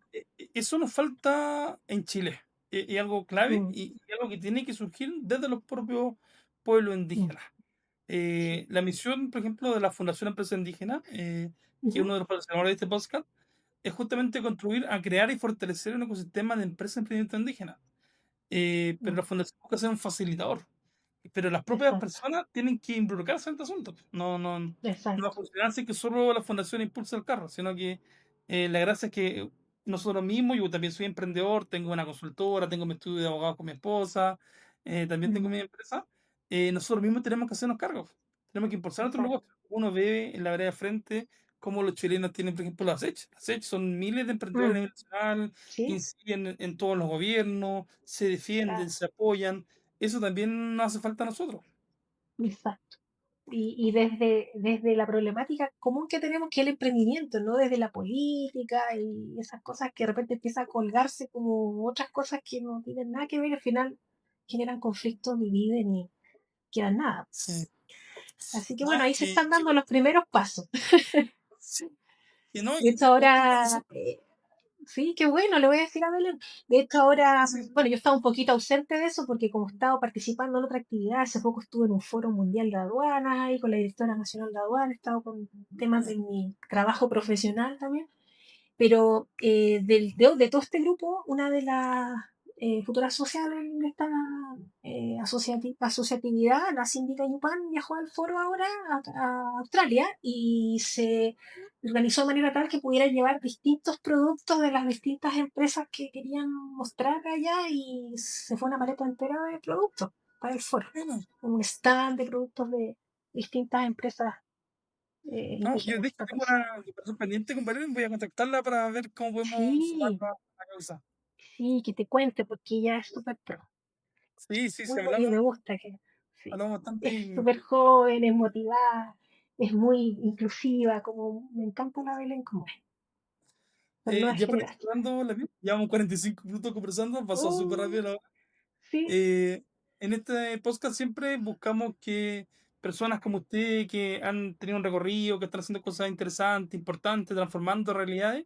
eso nos falta en Chile. Es algo clave Mm, y algo que tiene que surgir desde los propios pueblos mm, indígenas. sí. La misión, por ejemplo, de la Fundación Empresa Indígena, que es Ujú, uno de los patrocinadores de este podcast, es justamente contribuir a crear y fortalecer un ecosistema de empresas de emprendimiento indígena. Pero mm, la Fundación busca ser un facilitador. Pero las propias exacto, personas tienen que involucrarse en este asunto. No va a exacto. funcionar así que solo la fundación impulsa el carro, sino que la gracia es que nosotros mismos, yo también soy emprendedor, tengo una consultora, tengo mi estudio de abogado con mi esposa, también tengo Mm, mi empresa, nosotros mismos tenemos que hacernos cargo, tenemos que impulsar nuestro exacto. negocio. Uno ve en la vereda de frente cómo los chilenos tienen, por ejemplo, las SECH. Las SECH son miles de emprendedores a Mm, nivel nacional, sí, inciden en todos los gobiernos, se defienden, claro, se apoyan. Eso también nos hace falta a nosotros. exacto. Y desde la problemática común que tenemos, que es el emprendimiento, no desde la política y esas cosas que de repente empieza a colgarse como otras cosas que no tienen nada que ver, al final generan conflictos, dividen y quedan nada. Sí. Así que No, bueno, ahí se y están dando los primeros pasos. sí, y no, De hecho, una cosa. ahora, sí, qué bueno, le voy a decir a Belén. De hecho, ahora, Sí, bueno, yo estaba un poquito ausente de eso porque como estaba participando en otra actividad, hace poco estuve en un foro mundial de aduanas ahí con la directora nacional de aduanas, he estado con temas de mi trabajo profesional también. Pero de todo este grupo, una de las futuras socias de esta asociatividad, la síndica Yupan, viajó al foro ahora a Australia y se organizó de manera tal que pudiera llevar distintos productos de las distintas empresas que querían mostrar allá y se fue una maleta entera de productos para el foro. bueno. Un stand de productos de distintas empresas No, yo indígenas de de hecho este tengo país. una conversación pendiente con Valen, voy a contactarla para ver cómo podemos sumar Sí, la causa. sí, que te cuente porque ella es súper pro. Sí, sí, sí, Muy, muy, me gusta que sí. hablamos bastante Es y súper joven, es motivada, es muy inclusiva, como me encanta la Belén como es. Las nuevas Ya para ir generaciones. cerrando la llevamos 45 minutos conversando, pasó súper Oh, rápido la hora. sí, Eh, en este podcast siempre buscamos que personas como usted, que han tenido un recorrido, que están haciendo cosas interesantes, importantes, transformando realidades,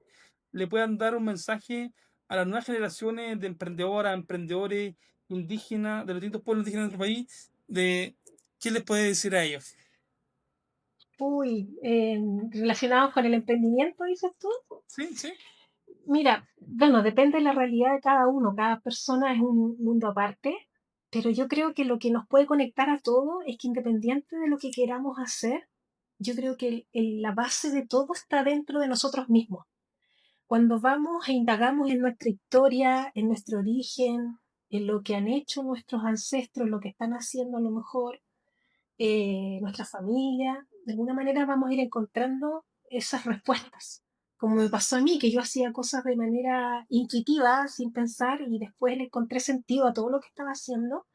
le puedan dar un mensaje a las nuevas generaciones de emprendedoras, emprendedores indígenas, de los distintos pueblos indígenas de nuestro país, de qué les puede decir a ellos. uy, relacionados con el emprendimiento, dices tú. Sí, sí, Mira, bueno, depende de la realidad de cada uno, cada persona es un mundo aparte, pero yo creo que lo que nos puede conectar a todos es que independiente de lo que queramos hacer, yo creo que la base de todo está dentro de nosotros mismos. Cuando vamos e indagamos en nuestra historia, en nuestro origen, en lo que han hecho nuestros ancestros, lo que están haciendo a lo mejor, nuestra familia, de alguna manera vamos a ir encontrando esas respuestas. Como me pasó a mí, que yo hacía cosas de manera intuitiva, sin pensar, y después le encontré sentido a todo lo que estaba haciendo.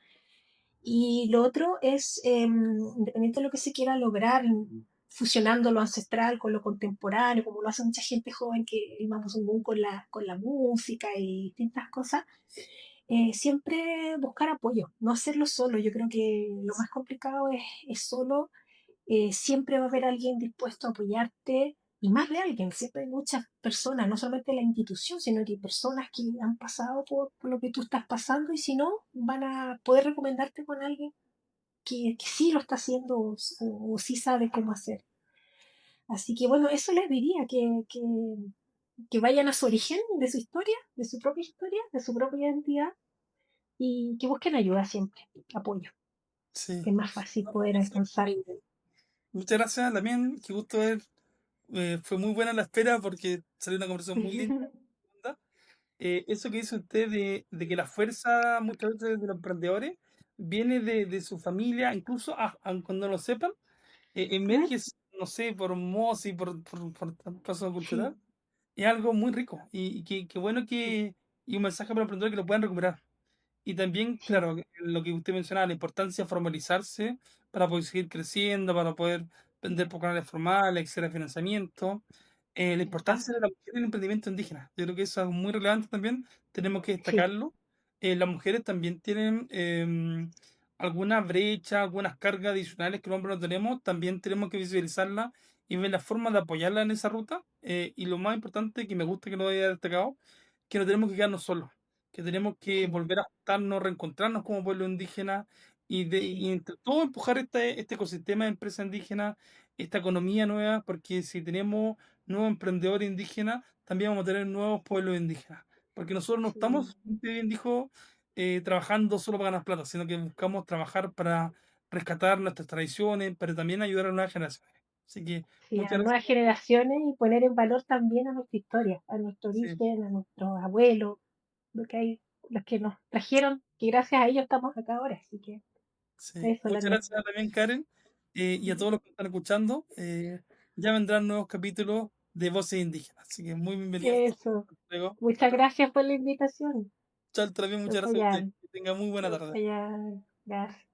Y lo otro es, independiente de lo que se quiera lograr, fusionando lo ancestral con lo contemporáneo, como lo hace mucha gente joven que vamos un boom con la música y distintas cosas, siempre buscar apoyo, no hacerlo solo. Yo creo que lo más complicado es solo, siempre va a haber alguien dispuesto a apoyarte y más de alguien, siempre hay muchas personas, no solamente la institución, sino que hay personas que han pasado por lo que tú estás pasando y si no, van a poder recomendarte con alguien que sí lo está haciendo o sí sabe cómo hacer. Así que bueno, eso les diría, que vayan a su origen de su historia, de su propia identidad y que busquen ayuda siempre, apoyo, que sí. es más fácil No, poder alcanzar. muchas gracias también, qué gusto ver. Fue muy buena la espera porque salió una conversación muy linda. Eso que dice usted de que la fuerza muchas veces de los emprendedores viene de su familia, incluso aun cuando no lo sepan, ¿Mm? emerge, no sé, por osmosis, por paso cultural, Sí, es algo muy rico y que bueno sí, y un mensaje para los emprendedores que lo puedan recuperar. Y también, sí, claro, lo que usted mencionaba, la importancia de formalizarse para poder seguir creciendo, para poder vender por canales formales, acceder a financiamiento. La importancia de exacto. la mujer en el emprendimiento indígena. Yo creo que eso es muy relevante también, tenemos que Sí, destacarlo. Las mujeres también tienen algunas brechas, algunas cargas adicionales que los hombres no tenemos, también tenemos que visualizarlas y ver la forma de apoyarla en esa ruta. Y lo más importante, que me gusta que lo haya destacado, que no tenemos que quedarnos solos, que tenemos que sí, volver a juntarnos, reencontrarnos como pueblo indígena y sí, entre todo empujar este ecosistema de empresa indígena, esta economía nueva, porque si tenemos nuevos emprendedores indígenas, también vamos a tener nuevos pueblos indígenas. Porque nosotros no sí, estamos, como usted bien dijo, trabajando solo para ganar plata, sino que buscamos trabajar para rescatar nuestras tradiciones, pero también ayudar a las nuevas generaciones. Así que sí, a muchas nuevas gracias. generaciones y poner en valor también a nuestra historia, a nuestro Sí, origen, a nuestros abuelos, lo que hay, los que nos trajeron, que gracias a ellos estamos acá ahora. Así que sí. eso, la Muchas mía. gracias también, Karen, y a todos los que están escuchando. Ya vendrán nuevos capítulos de Voces Indígenas. Así que muy bienvenidos. Eso. Luego, Muchas gracias por la invitación. chao, también Por muchas gracias a usted. apoyar. Que tenga muy buena Por tarde. apoyar. Gracias.